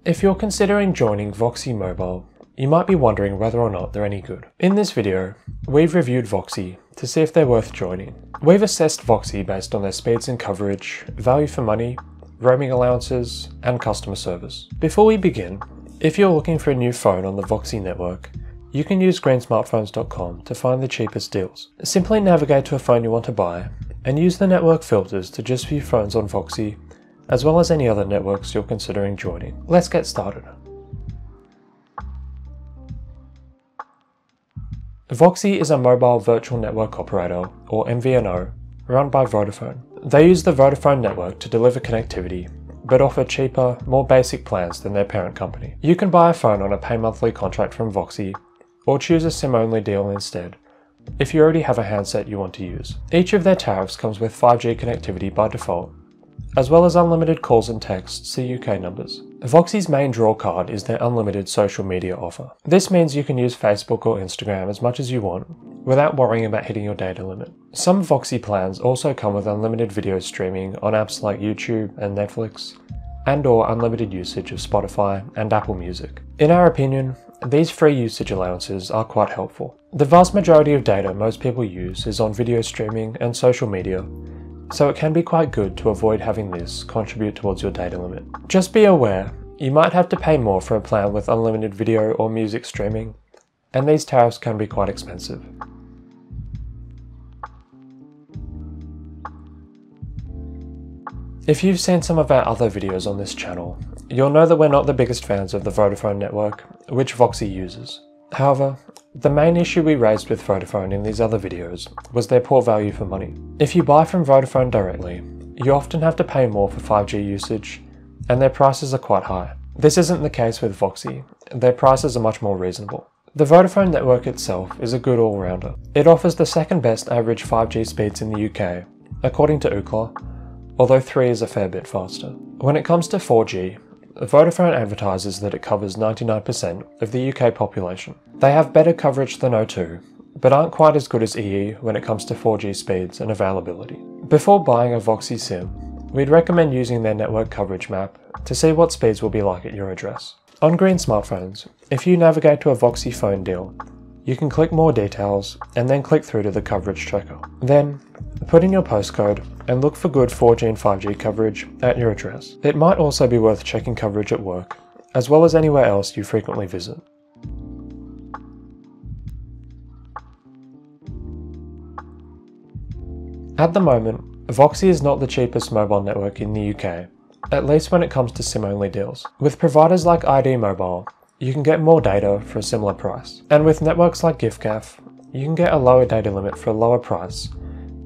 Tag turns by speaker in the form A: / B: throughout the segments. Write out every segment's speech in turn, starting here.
A: If you're considering joining VOXI Mobile, you might be wondering whether or not they're any good. In this video, we've reviewed VOXI to see if they're worth joining. We've assessed VOXI based on their speeds and coverage, value for money, roaming allowances, and customer service. Before we begin, if you're looking for a new phone on the VOXI network, you can use greensmartphones.com to find the cheapest deals. Simply navigate to a phone you want to buy and use the network filters to just view phones on VOXI, as well as any other networks you're considering joining. Let's get started. VOXI is a mobile virtual network operator, or MVNO, run by Vodafone. They use the Vodafone network to deliver connectivity, but offer cheaper, more basic plans than their parent company. You can buy a phone on a pay monthly contract from VOXI, or choose a SIM-only deal instead, if you already have a handset you want to use. Each of their tariffs comes with 5G connectivity by default, as well as unlimited calls and texts to UK numbers. VOXI's main draw card is their unlimited social media offer. This means you can use Facebook or Instagram as much as you want, without worrying about hitting your data limit. Some VOXI plans also come with unlimited video streaming on apps like YouTube and Netflix, and/or unlimited usage of Spotify and Apple Music. In our opinion, these free usage allowances are quite helpful. The vast majority of data most people use is on video streaming and social media, so it can be quite good to avoid having this contribute towards your data limit. Just be aware, you might have to pay more for a plan with unlimited video or music streaming, and these tariffs can be quite expensive. If you've seen some of our other videos on this channel, you'll know that we're not the biggest fans of the Vodafone network, which VOXI uses. However, the main issue we raised with Vodafone in these other videos was their poor value for money. If you buy from Vodafone directly, you often have to pay more for 5G usage, and their prices are quite high. This isn't the case with VOXI, their prices are much more reasonable. The Vodafone network itself is a good all-rounder. It offers the second best average 5G speeds in the UK, according to Ookla, although 3 is a fair bit faster. When it comes to 4G, Vodafone advertises that it covers 99% of the UK population. They have better coverage than O2, but aren't quite as good as EE when it comes to 4G speeds and availability. Before buying a VOXI SIM, we'd recommend using their network coverage map to see what speeds will be like at your address. On green smartphones, if you navigate to a VOXI phone deal, you can click more details and then click through to the coverage tracker. Then, put in your postcode and look for good 4G and 5G coverage at your address. It might also be worth checking coverage at work, as well as anywhere else you frequently visit. At the moment, VOXI is not the cheapest mobile network in the UK, at least when it comes to SIM-only deals. With providers like ID Mobile, you can get more data for a similar price. And with networks like GiffGaff, you can get a lower data limit for a lower price,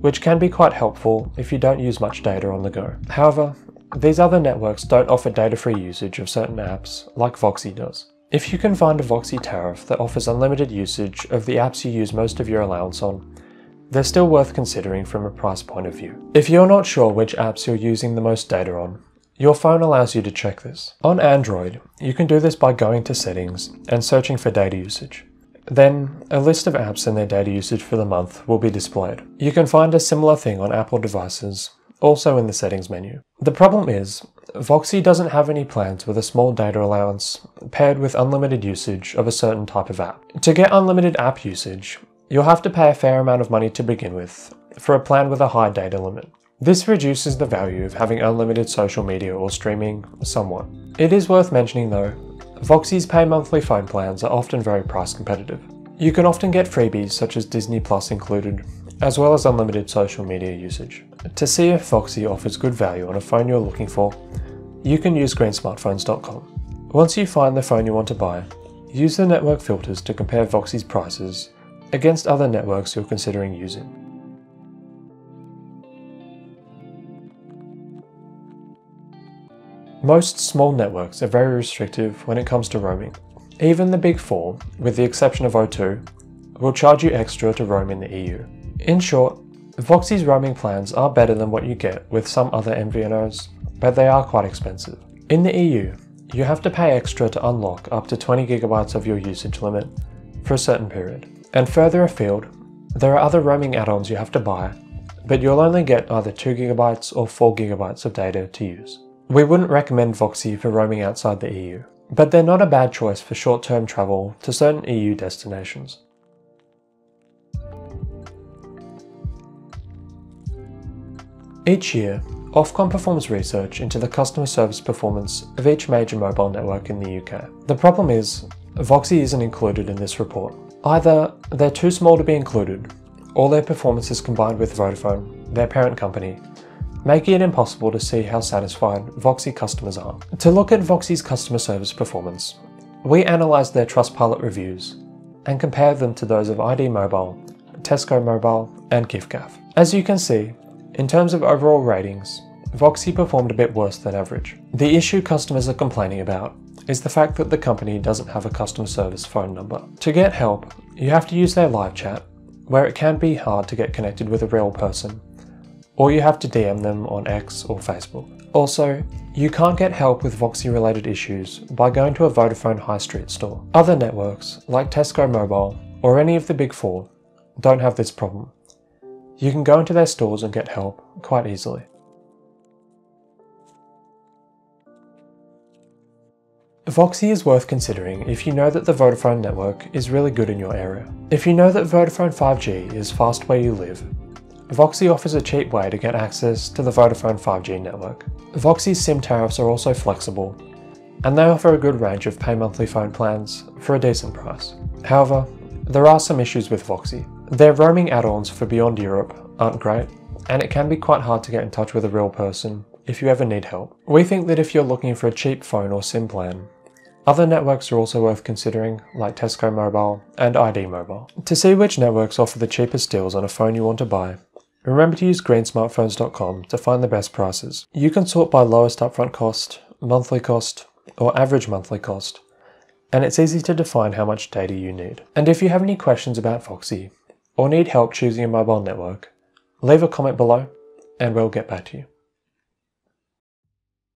A: which can be quite helpful if you don't use much data on the go. However, these other networks don't offer data-free usage of certain apps like VOXI does. If you can find a VOXI tariff that offers unlimited usage of the apps you use most of your allowance on, they're still worth considering from a price point of view. If you're not sure which apps you're using the most data on, your phone allows you to check this. On Android, you can do this by going to Settings and searching for data usage. Then, a list of apps and their data usage for the month will be displayed. You can find a similar thing on Apple devices, also in the Settings menu. The problem is, VOXI doesn't have any plans with a small data allowance paired with unlimited usage of a certain type of app. To get unlimited app usage, you'll have to pay a fair amount of money to begin with, for a plan with a high data limit. This reduces the value of having unlimited social media or streaming somewhat. It is worth mentioning though, VOXI's pay monthly phone plans are often very price competitive. You can often get freebies such as Disney Plus included, as well as unlimited social media usage. To see if VOXI offers good value on a phone you're looking for, you can use greensmartphones.com. Once you find the phone you want to buy, use the network filters to compare VOXI's prices against other networks you're considering using. Most small networks are very restrictive when it comes to roaming. Even the big four, with the exception of O2, will charge you extra to roam in the EU. In short, VOXI's roaming plans are better than what you get with some other MVNOs, but they are quite expensive. In the EU, you have to pay extra to unlock up to 20 GB of your usage limit for a certain period. And further afield, there are other roaming add-ons you have to buy, but you'll only get either 2 GB or 4 GB of data to use. We wouldn't recommend VOXI for roaming outside the EU, but they're not a bad choice for short-term travel to certain EU destinations. Each year, Ofcom performs research into the customer service performance of each major mobile network in the UK. The problem is, VOXI isn't included in this report. Either they're too small to be included, or their performance is combined with Vodafone, their parent company, making it impossible to see how satisfied VOXI customers are. To look at VOXI's customer service performance, we analysed their Trustpilot reviews and compared them to those of ID Mobile, Tesco Mobile and GiffGaff. As you can see, in terms of overall ratings, VOXI performed a bit worse than average. The issue customers are complaining about is the fact that the company doesn't have a customer service phone number. To get help, you have to use their live chat, where it can be hard to get connected with a real person, or you have to DM them on X or Facebook. Also, you can't get help with VOXI related issues by going to a Vodafone high street store. Other networks, like Tesco Mobile or any of the big four, don't have this problem. You can go into their stores and get help quite easily. VOXI is worth considering if you know that the Vodafone network is really good in your area. If you know that Vodafone 5G is fast where you live, VOXI offers a cheap way to get access to the Vodafone 5G network. VOXI's SIM tariffs are also flexible, and they offer a good range of pay monthly phone plans for a decent price. However, there are some issues with VOXI. Their roaming add-ons for beyond Europe aren't great, and it can be quite hard to get in touch with a real person if you ever need help. We think that if you're looking for a cheap phone or SIM plan, other networks are also worth considering, like Tesco Mobile and ID Mobile. To see which networks offer the cheapest deals on a phone you want to buy, remember to use greensmartphones.com to find the best prices. You can sort by lowest upfront cost, monthly cost, or average monthly cost, and it's easy to define how much data you need. And if you have any questions about VOXI, or need help choosing a mobile network, leave a comment below and we'll get back to you.